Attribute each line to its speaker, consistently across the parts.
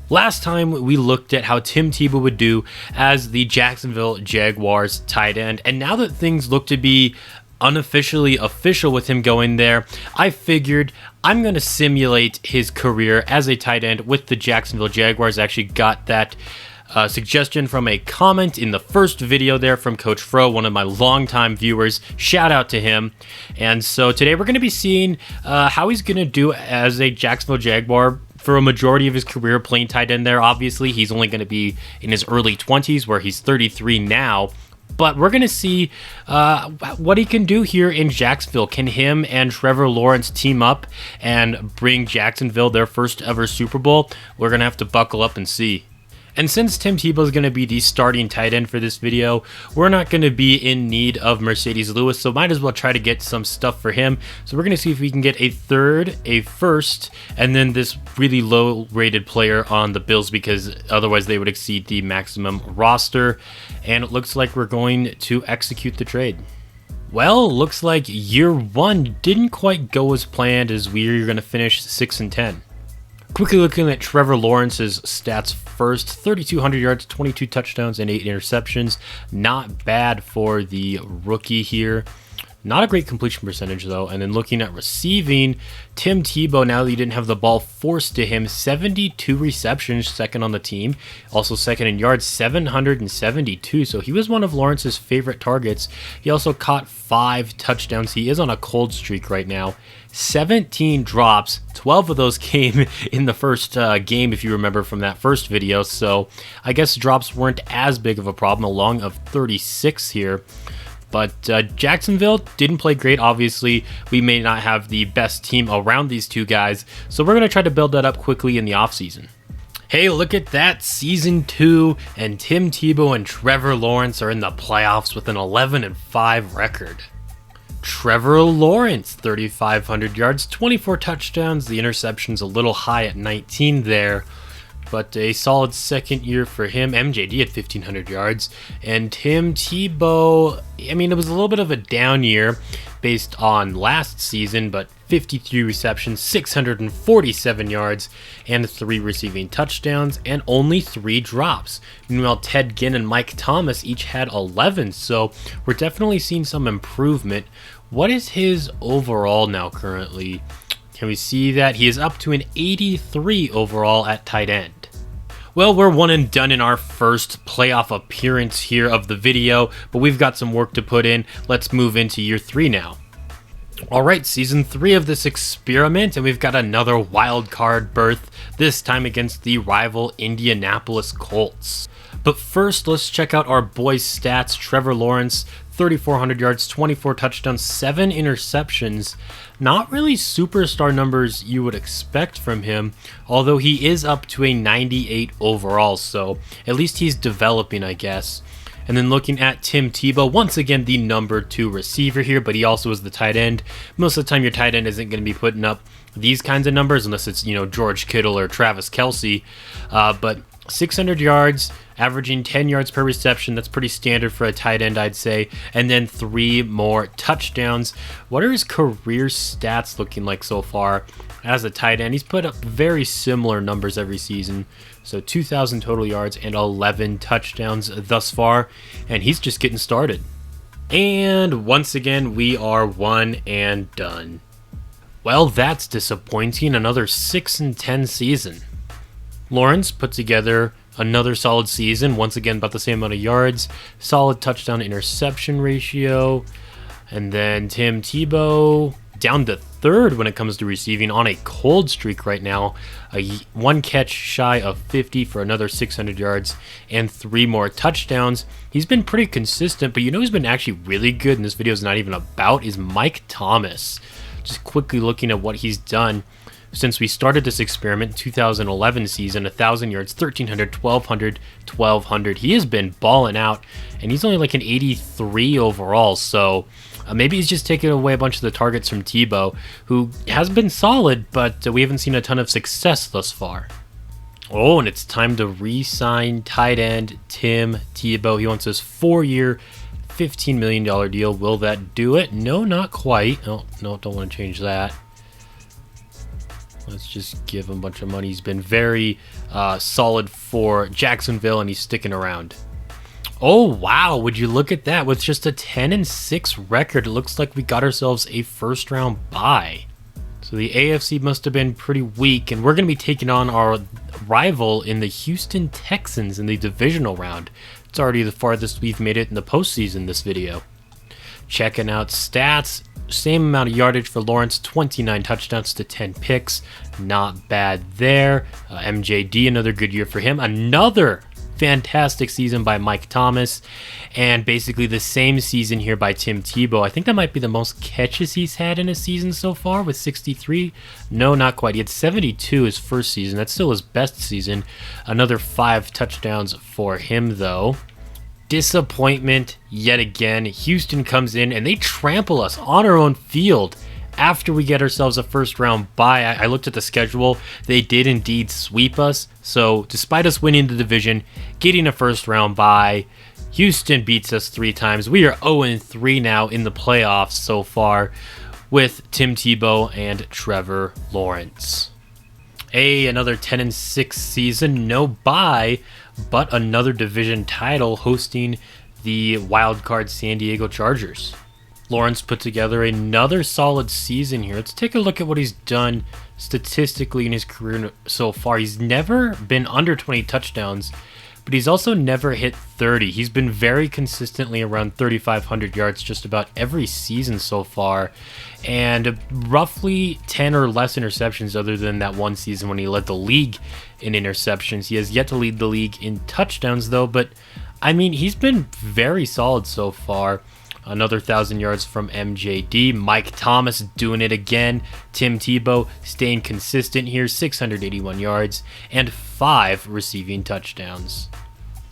Speaker 1: Last time we looked at how Tim Tebow would do as the Jacksonville Jaguars tight end, and now that things look to be unofficially official with him going there, I figured I'm going to simulate his career as a tight end with the Jacksonville Jaguars. I actually got that suggestion from a comment in the first video there from Coach Fro, one of my longtime viewers. Shout out to him. And so today we're going to be seeing how he's going to do as a Jacksonville Jaguar for a majority of his career playing tight end there. Obviously, he's only going to be in his early 20s, where he's 33 now. But we're going to see what he can do here in Jacksonville. Can him and Trevor Lawrence team up and bring Jacksonville their first ever Super Bowl? We're going to have to buckle up and see. And since Tim Tebow is going to be the starting tight end for this video, we're not going to be in need of Mercedes Lewis, so might as well try to get some stuff for him. So we're going to see if we can get a third, a first, and then this really low-rated player on the Bills, because otherwise they would exceed the maximum roster. And it looks like we're going to execute the trade. Well, looks like year one didn't quite go as planned, as we're going to finish 6-10. Quickly looking at Trevor Lawrence's stats first: 3,200 yards, 22 touchdowns, and 8 interceptions. Not bad for the rookie here. Not a great completion percentage, though. And then looking at receiving, Tim Tebow, now that he didn't have the ball forced to him, 72 receptions, second on the team. Also second in yards, 772. So he was one of Lawrence's favorite targets. He also caught 5 touchdowns. He is on a cold streak right now. 17 drops, 12 of those came in the first game, if you remember from that first video. So I guess drops weren't as big of a problem, a long of 36 here. But Jacksonville didn't play great. Obviously, we may not have the best team around these two guys, so we're going to try to build that up quickly in the offseason. Hey, look at that, Season 2, and Tim Tebow and Trevor Lawrence are in the playoffs with an 11-5 record. Trevor Lawrence, 3,500 yards, 24 touchdowns. The interception's a little high at 19 there, but a solid second year for him. MJD at 1,500 yards. And Tim Tebow, I mean, it was a little bit of a down year based on last season, but 53 receptions, 647 yards, and 3 receiving touchdowns, and only 3 drops. Meanwhile, Ted Ginn and Mike Thomas each had 11, so we're definitely seeing some improvement. What is his overall now currently? Can we see that? He is up to an 83 overall at tight end. Well, we're one and done in our first playoff appearance here of the video, but we've got some work to put in. Let's move into year 3 now. Alright, season 3 of this experiment, and we've got another wild card berth, this time against the rival Indianapolis Colts. But first, let's check out our boys' stats. Trevor Lawrence, 3,400 yards, 24 touchdowns, 7 interceptions. Not really superstar numbers you would expect from him, although he is up to a 98 overall, so at least he's developing, I guess. And then looking at Tim Tebow, once again the number 2 receiver here, but he also is the tight end. Most of the time your tight end isn't going to be putting up these kinds of numbers unless it's, George Kittle or Travis Kelce. But 600 yards, averaging 10 yards per reception. That's pretty standard for a tight end, I'd say. And then 3 more touchdowns. What are his career stats looking like so far as a tight end? He's put up very similar numbers every season. So 2,000 total yards and 11 touchdowns thus far. And he's just getting started. And once again, we are one and done. Well, that's disappointing. Another 6-10 season. Lawrence put together another solid season, once again about the same amount of yards, solid touchdown interception ratio. And then Tim Tebow down to 3rd when it comes to receiving, on a cold streak right now. 1 catch shy of 50 for another 600 yards and 3 more touchdowns. He's been pretty consistent, but who's been actually really good, and this video is not even about, is Mike Thomas. Just quickly looking at what he's done since we started this experiment, 2011 season, 1,000 yards, 1,300, 1,200, 1,200. He has been balling out, and he's only like an 83 overall, so maybe he's just taking away a bunch of the targets from Tebow, who has been solid, but we haven't seen a ton of success thus far. Oh, and it's time to re-sign tight end Tim Tebow. He wants his 4-year, $15 million deal. Will that do it? No, not quite. Oh, no, don't want to change that. Let's just give him a bunch of money. He's been very solid for Jacksonville, and he's sticking around. Oh, wow. Would you look at that? With just a 10-6 record, it looks like we got ourselves a first-round bye. So the AFC must have been pretty weak, and we're going to be taking on our rival in the Houston Texans in the divisional round. It's already the farthest we've made it in the postseason this video. Checking out stats. Same amount of yardage for Lawrence, 29 touchdowns to 10 picks. Not bad there. MJD, another good year for him. Another fantastic season by Mike Thomas, and basically the same season here by Tim Tebow. I think that might be the most catches he's had in a season so far with 63. No, not quite. He had 72 his first season. That's still his best season. Another 5 touchdowns for him, though. Disappointment yet again. Houston comes in and they trample us on our own field after we get ourselves a first round bye. I looked at the schedule. They did indeed sweep us. So despite us winning the division, getting a first round bye, Houston beats us 3 times. We are 0-3 now in the playoffs so far with Tim Tebow and Trevor Lawrence. Another 10-6 season, no bye, but another division title hosting the wildcard San Diego Chargers. Lawrence put together another solid season here. Let's take a look at what he's done statistically in his career so far. He's never been under 20 touchdowns, but he's also never hit 30. He's been very consistently around 3,500 yards just about every season so far, and roughly 10 or less interceptions other than that one season when he led the league in interceptions. He has yet to lead the league in touchdowns, though, but I mean, he's been very solid so far. Another 1,000 yards from MJD. Mike Thomas doing it again. Tim Tebow staying consistent here. 681 yards and 5 receiving touchdowns.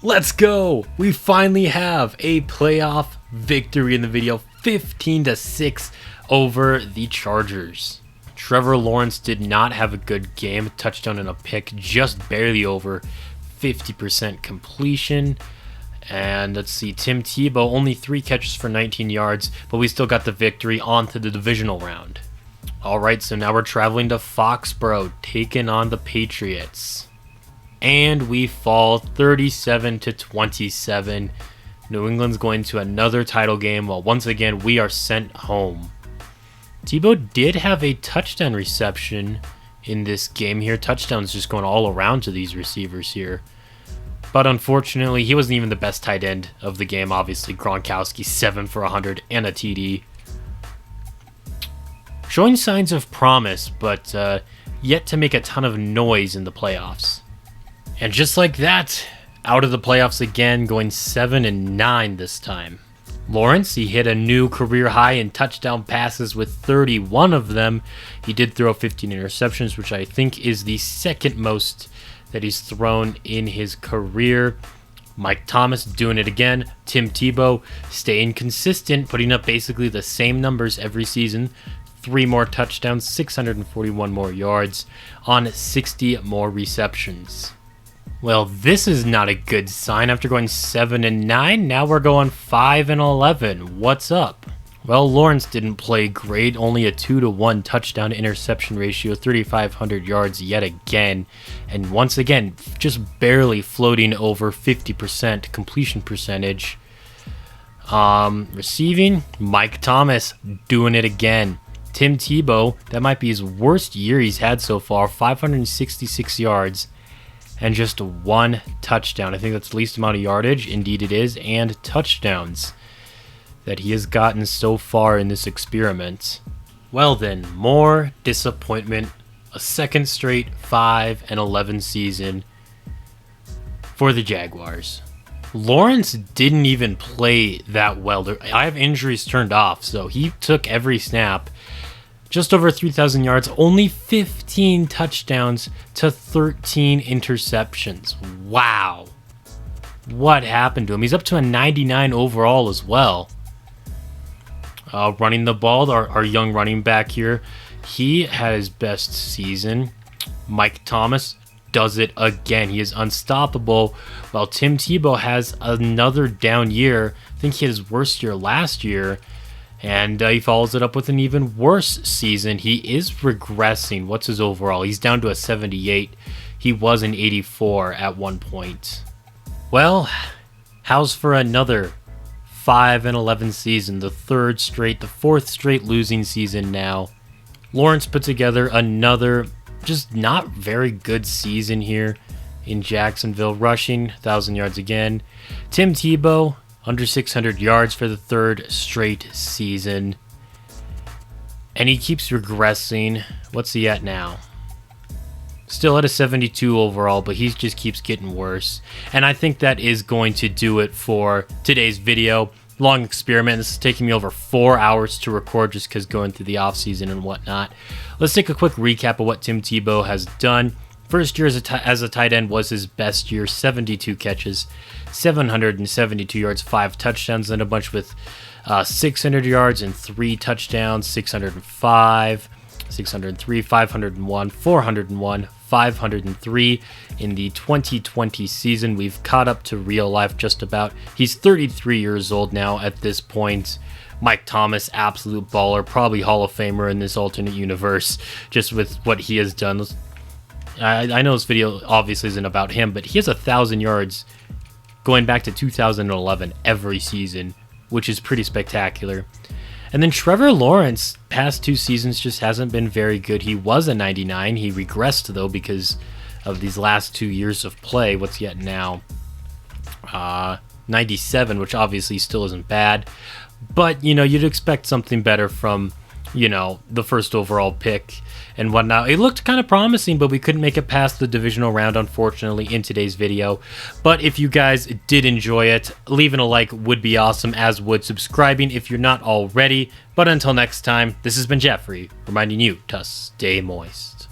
Speaker 1: Let's go! We finally have a playoff victory in the video. 15-6 over the Chargers. Trevor Lawrence did not have a good game. Touchdown and a pick. Just barely over 50% completion. And let's see, Tim Tebow, only 3 catches for 19 yards, but we still got the victory onto the divisional round. All right, so now we're traveling to Foxborough, taking on the Patriots. And we fall 37-27. New England's going to another title game, while once again we are sent home. Tebow did have a touchdown reception in this game here. Touchdowns just going all around to these receivers here. But unfortunately, he wasn't even the best tight end of the game, obviously. Gronkowski, 7 for 100 and a TD. Showing signs of promise, but yet to make a ton of noise in the playoffs. And just like that, out of the playoffs again, going 7-9 this time. Lawrence, he hit a new career high in touchdown passes with 31 of them. He did throw 15 interceptions, which I think is the second most that he's thrown in his career. Mike Thomas doing it again. Tim Tebow staying consistent, putting up basically the same numbers every season. 3 more touchdowns, 641 more yards on 60 more receptions. Well, this is not a good sign. After going 7-9, now we're going 5-11. What's up? Well, Lawrence didn't play great. Only a 2-to-1 touchdown to interception ratio, 3,500 yards yet again. And once again, just barely floating over 50% completion percentage. Receiving, Mike Thomas doing it again. Tim Tebow, that might be his worst year he's had so far, 566 yards and just 1 touchdown. I think that's the least amount of yardage. Indeed it is. And touchdowns that he has gotten so far in this experiment. Well then, more disappointment. A second straight 5-11 season for the Jaguars. Lawrence didn't even play that well. I have injuries turned off, so he took every snap. Just over 3,000 yards, only 15 touchdowns to 13 interceptions. Wow. What happened to him? He's up to a 99 overall as well. Running the ball, our young running back here, he had his best season. Mike Thomas does it again. He is unstoppable, while Tim Tebow has another down year. I think he had his worst year last year, And he follows it up with an even worse season. He is regressing. What's his overall? He's down to a 78. He was an 84 at one point. Well, how's for another 5-11 season? The fourth straight losing season now. Lawrence put together another just not very good season here in Jacksonville. Rushing, 1,000 yards again. Tim Tebow, under 600 yards for the third straight season. And he keeps regressing. What's he at now? Still at a 72 overall, but he just keeps getting worse. And I think that is going to do it for today's video. Long experiment. This is taking me over 4 hours to record just because going through the offseason and whatnot. Let's take a quick recap of what Tim Tebow has done. First year as a tight end was his best year. 72 catches, 772 yards, 5 touchdowns, and a bunch with 600 yards and 3 touchdowns, 605, 603, 501, 401, 503 in the 2020 season. We've caught up to real life just about. He's 33 years old now at this point. Mike Thomas, absolute baller, probably Hall of Famer in this alternate universe, just with what he has done. I know this video obviously isn't about him, but he has 1,000 yards going back to 2011 every season, which is pretty spectacular. And then Trevor Lawrence, past 2 seasons, just hasn't been very good. He was a 99. He regressed, though, because of these last 2 years of play. What's he at now? 97, which obviously still isn't bad. But, you'd expect something better from, the first overall pick and whatnot. It looked kind of promising, but we couldn't make it past the divisional round, unfortunately, in today's video. But if you guys did enjoy it, leaving a like would be awesome, as would subscribing if you're not already. But until next time, this has been Jeffrey, reminding you to stay moist.